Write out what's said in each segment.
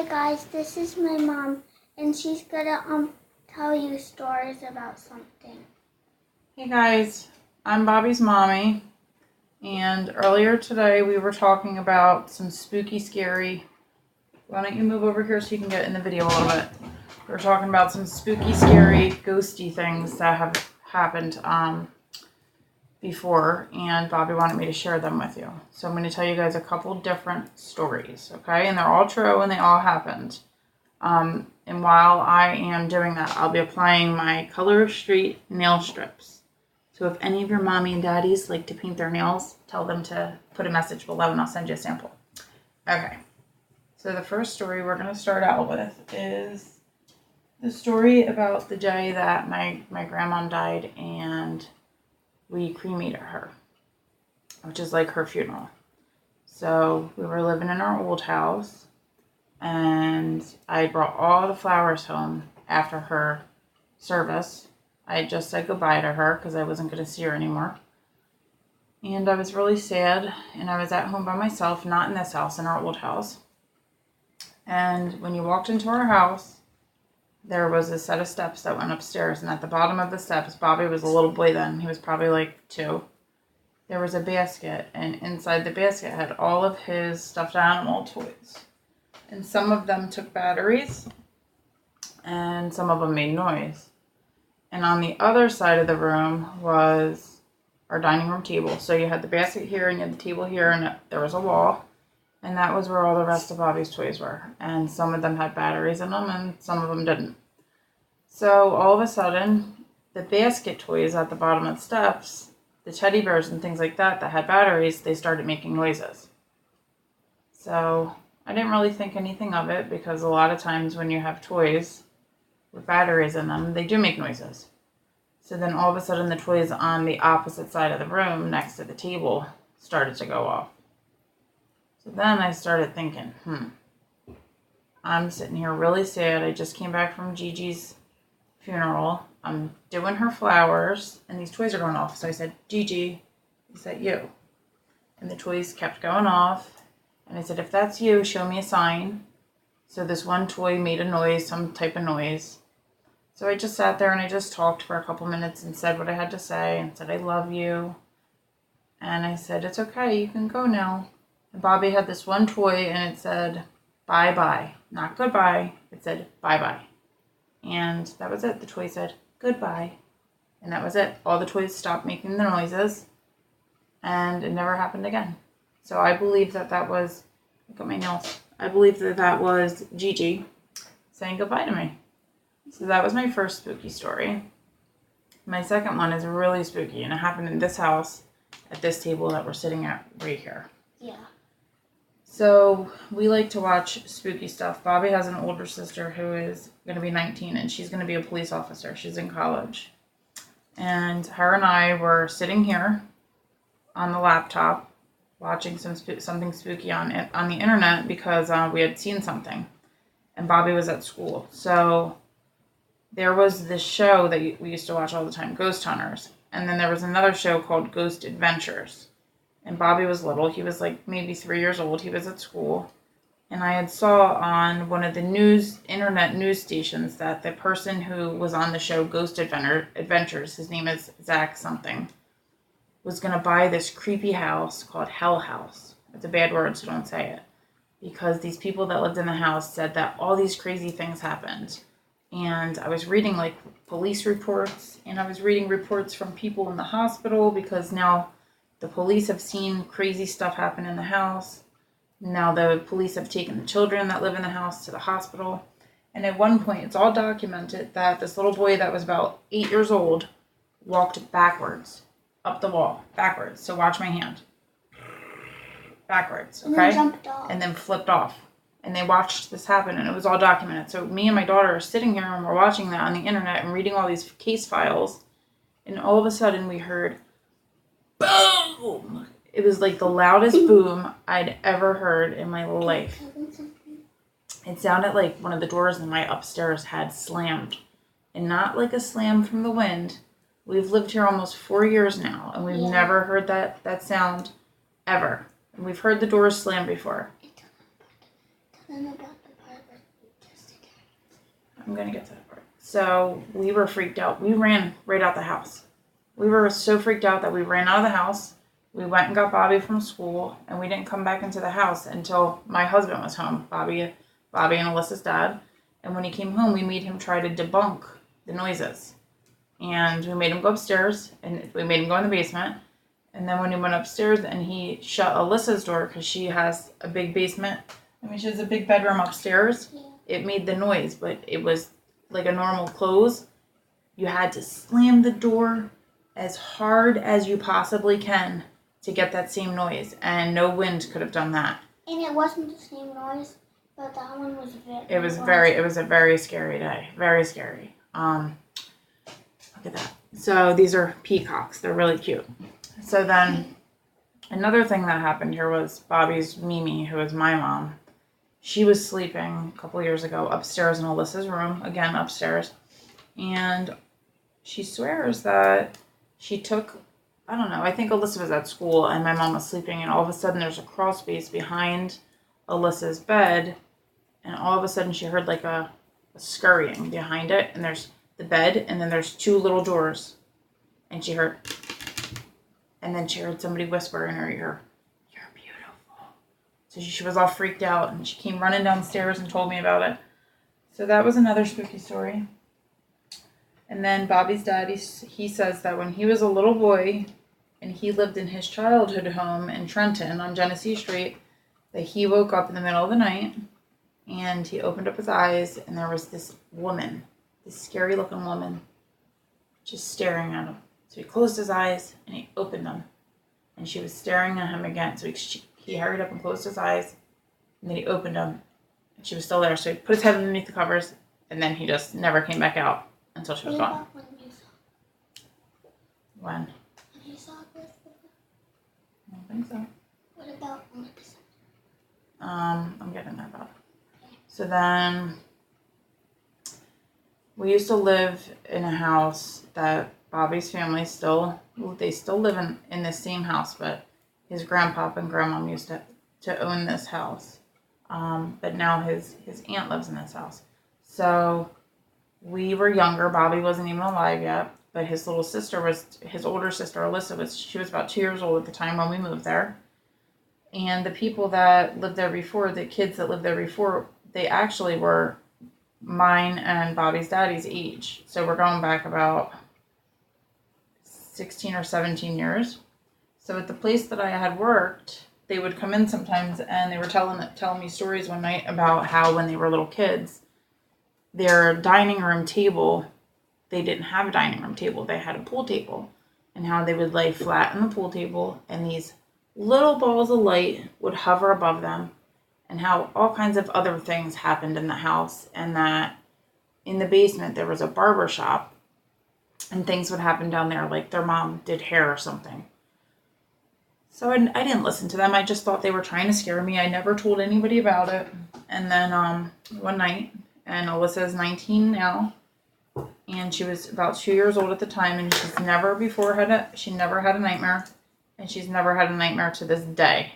guys, this is my mom, and she's gonna tell you stories about something. Hey guys, I'm Bobby's mommy, and earlier today we were talking about some spooky, scary. Why don't you move over here so you can get in the video a little bit? We were talking about some spooky, scary, ghosty things that have happened before, and Bobby wanted me to share them with you. So I'm going to tell you guys a couple different stories, okay? And they're all true and they all happened. And while I am doing that, I'll be applying my Color Street nail strips. So if any of your mommy and daddies like to paint their nails, tell them to put a message below and I'll send you a sample. Okay. So the first story we're going to start out with is the story about the day that my grandma died and we cremated her, which is like her funeral. So we were living in our old house, and I brought all the flowers home after her service. I had just said goodbye to her because I wasn't going to see her anymore. And I was really sad, and I was at home by myself, not in this house, in our old house. And when you walked into our house, there was a set of steps that went upstairs, and at the bottom of the steps, Bobby was a little boy then. He was probably like 2. There was a basket, and inside the basket had all of his stuffed animal toys. And some of them took batteries, and some of them made noise. And on the other side of the room was our dining room table. So you had the basket here, and you had the table here, and there was a wall. And that was where all the rest of Bobby's toys were. And some of them had batteries in them, and some of them didn't. So all of a sudden, the basket toys at the bottom of the steps, the teddy bears and things like that had batteries, they started making noises. So I didn't really think anything of it because a lot of times when you have toys with batteries in them, they do make noises. So then all of a sudden the toys on the opposite side of the room next to the table started to go off. So then I started thinking, I'm sitting here really sad. I just came back from Gigi's funeral. I'm doing her flowers, and these toys are going off. So I said, Gigi, is that you? And the toys kept going off. And I said, if that's you, show me a sign. So this one toy made a noise, some type of noise. So I just sat there and I just talked for a couple minutes and said what I had to say and said, I love you. And I said, it's okay, you can go now. And Bobby had this one toy and it said, bye-bye. Not goodbye. It said, bye-bye. And that was it. The toy said, goodbye. And that was it. All the toys stopped making the noises. And it never happened again. So I believe that was, look at my nails. I believe that was Gigi saying goodbye to me. So that was my first spooky story. My second one is really spooky. And it happened in this house at this table that we're sitting at right here. Yeah. So we like to watch spooky stuff. Bobby has an older sister who is going to be 19, and she's going to be a police officer. She's in college. And her and I were sitting here on the laptop watching something spooky on the internet because we had seen something. And Bobby was at school. So there was this show that we used to watch all the time, Ghost Hunters. And then there was another show called Ghost Adventures. And Bobby was little. He was like maybe 3 years old. He was at school. And I had saw on one of the internet news stations that the person who was on the show Ghost Adventures, his name is Zach something, was going to buy this creepy house called Hell House. It's a bad word, so don't say it. Because these people that lived in the house said that all these crazy things happened. And I was reading like police reports, and I was reading reports from people in the hospital because now the police have seen crazy stuff happen in the house. Now the police have taken the children that live in the house to the hospital. And at one point, it's all documented that this little boy that was about 8 years old walked backwards up the wall. Backwards. So watch my hand. Backwards. Okay? And then jumped off. And then flipped off. And they watched this happen, and it was all documented. So me and my daughter are sitting here, and we're watching that on the internet and reading all these case files. And all of a sudden, we heard boom! It was like the loudest boom I'd ever heard in my life. It sounded like one of the doors in my upstairs had slammed. And not like a slam from the wind. We've lived here almost 4 years now, and we've never heard that sound ever. And we've heard the doors slam before. Tell them about the part where I'm going to get to that part. So we were freaked out. We ran right out the house. We were so freaked out that we ran out of the house. We went and got Bobby from school, and we didn't come back into the house until my husband was home, Bobby and Alyssa's dad. And when he came home, we made him try to debunk the noises. And we made him go upstairs, and we made him go in the basement. And then when he went upstairs and he shut Alyssa's door, because she has a big basement, she has a big bedroom upstairs, it made the noise, but it was like a normal close. You had to slam the door as hard as you possibly can to get that same noise, and no wind could have done that. And it wasn't the same noise, but that one was It was a very scary day. Very scary. Look at that. So these are peacocks. They're really cute. So then another thing that happened here was Bobby's Mimi, who is my mom. She was sleeping a couple years ago upstairs in Alyssa's room, again upstairs, and she swears that she took, I don't know, I think Alyssa was at school and my mom was sleeping, and all of a sudden there's a crawl space behind Alyssa's bed, and all of a sudden she heard like a scurrying behind it, and there's the bed, and then there's two little doors, and then she heard somebody whisper in her ear, "You're beautiful." So she was all freaked out, and she came running downstairs and told me about it. So that was another spooky story. And then Bobby's dad, he says that when he was a little boy and he lived in his childhood home in Trenton on Genesee Street, that he woke up in the middle of the night and he opened up his eyes, and there was this woman, this scary looking woman, just staring at him. So he closed his eyes and he opened them, and she was staring at him again. So he hurried up and closed his eyes, and then he opened them, and she was still there. So he put his head underneath the covers, and then he just never came back out until she was gone. When? When you saw Elizabeth? I don't think so. What about Elizabeth? I'm getting that up. So then we used to live in a house that Bobby's family still live in the same house, but his grandpa and grandmom used to own this house. But now his aunt lives in this house. So we were younger. Bobby wasn't even alive yet, but his older sister, Alyssa, she was about 2 years old at the time when we moved there. And the people that lived there before, the kids that lived there before, they actually were mine and Bobby's daddy's age. So we're going back about 16 or 17 years. So at the place that I had worked, they would come in sometimes, and they were telling me stories one night about how when they were little kids, their dining room table, they didn't have a dining room table, they had a pool table, and how they would lay flat on the pool table, and these little balls of light would hover above them, and how all kinds of other things happened in the house, and that in the basement there was a barber shop, and things would happen down there, like their mom did hair or something. So I didn't listen to them. I just thought they were trying to scare me. I never told anybody about it. And then one night, and Alyssa is 19 now, and she was about 2 years old at the time, and she never had a nightmare, and she's never had a nightmare to this day.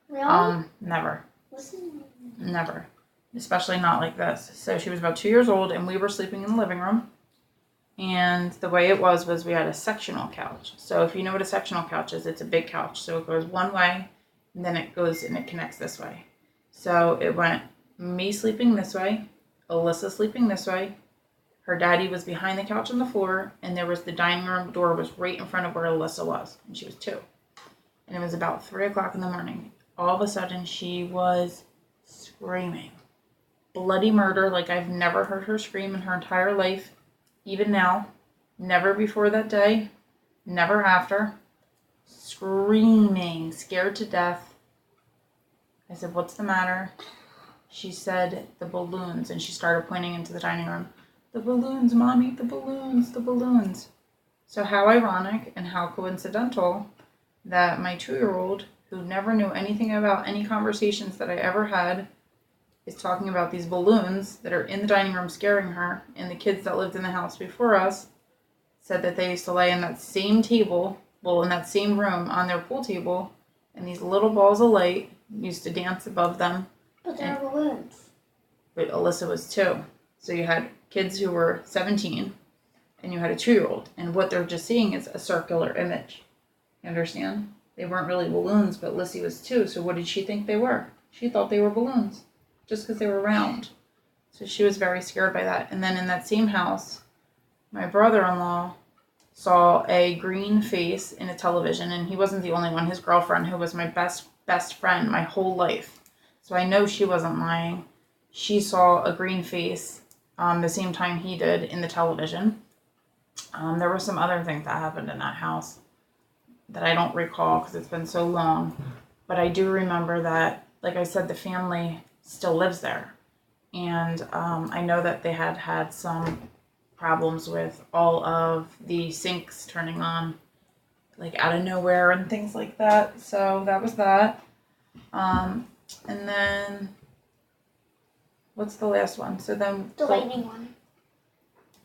Really? Never. Listen. Never. Especially not like this. So she was about 2 years old, and we were sleeping in the living room. And the way it was we had a sectional couch. So if you know what a sectional couch is, it's a big couch. So it goes one way, and then it goes and it connects this way. So it went me sleeping this way, Alyssa sleeping this way. Her daddy was behind the couch on the floor, and there was the dining room door was right in front of where Alyssa was, and she was 2. And it was about 3 o'clock in the morning. All of a sudden, she was screaming. Bloody murder, like I've never heard her scream in her entire life. Even now, never before that day, never after. Screaming, scared to death. I said, "What's the matter?" She said, "The balloons," and she started pointing into the dining room. "The balloons, Mommy, the balloons, the balloons." So how ironic and how coincidental that my 2-year-old, who never knew anything about any conversations that I ever had, is talking about these balloons that are in the dining room scaring her, and the kids that lived in the house before us said that they used to lay in that same table, in that same room on their pool table, and these little balls of light used to dance above them. But they're balloons. But Alyssa was 2. So you had kids who were 17 and you had a 2-year-old, and what they're just seeing is a circular image. You understand? They weren't really balloons, but Lissy was 2, so what did she think they were? She thought they were balloons just because they were round. So she was very scared by that. And then in that same house, my brother-in-law saw a green face in a television, and he wasn't the only one. His girlfriend, who was my best friend my whole life, so I know she wasn't lying. She saw a green face the same time he did in the television. There were some other things that happened in that house that I don't recall because it's been so long. But I do remember that, like I said, the family still lives there. And I know that they had some problems with all of the sinks turning on, like out of nowhere and things like that. So that was that. And then, what's the last one? So then The lightning one.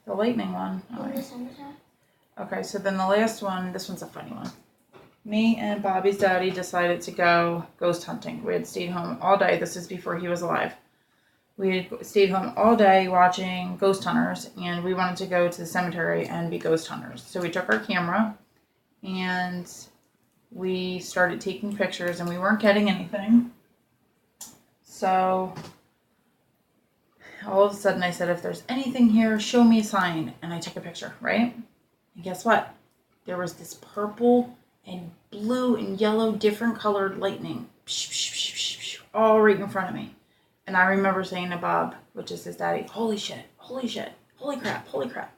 The lightning one. Oh, In the cemetery. okay, so then the last one, this one's a funny one. Me and Bobby's daddy decided to go ghost hunting. We had stayed home all day. This is before he was alive. We had stayed home all day watching Ghost Hunters, and we wanted to go to the cemetery and be ghost hunters. So we took our camera, and we started taking pictures, and we weren't getting anything. So all of a sudden I said, if there's anything here, show me a sign. And I took a picture, right? And guess what? There was this purple and blue and yellow different colored lightning all right in front of me. And I remember saying to Bob, which is his daddy, holy shit, holy crap, holy crap.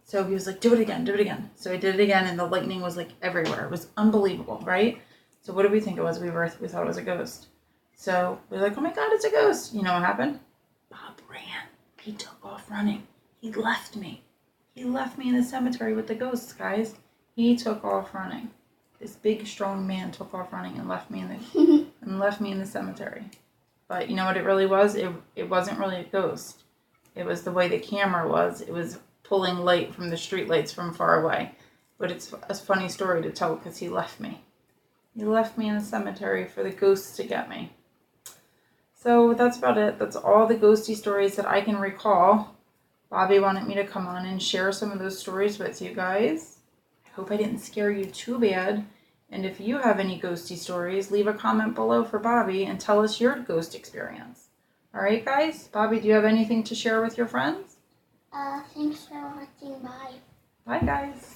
So he was like, do it again. So I did it again, and the lightning was like everywhere. It was unbelievable, right? So what did we think it was? We thought it was a ghost. So we were like, oh my God, it's a ghost. You know what happened? Bob ran. He took off running. He left me. He left me in the cemetery with the ghosts, guys. He took off running. This big, strong man took off running and left me in the cemetery. But you know what it really was? It wasn't really a ghost. It was the way the camera was. It was pulling light from the street lights from far away. But it's a funny story to tell because he left me. He left me in the cemetery for the ghosts to get me. So that's about it. That's all the ghosty stories that I can recall. Bobby wanted me to come on and share some of those stories with you guys. I hope I didn't scare you too bad. And if you have any ghosty stories, leave a comment below for Bobby and tell us your ghost experience. All right, guys? Bobby, do you have anything to share with your friends? Thanks for watching. Bye. Bye, guys.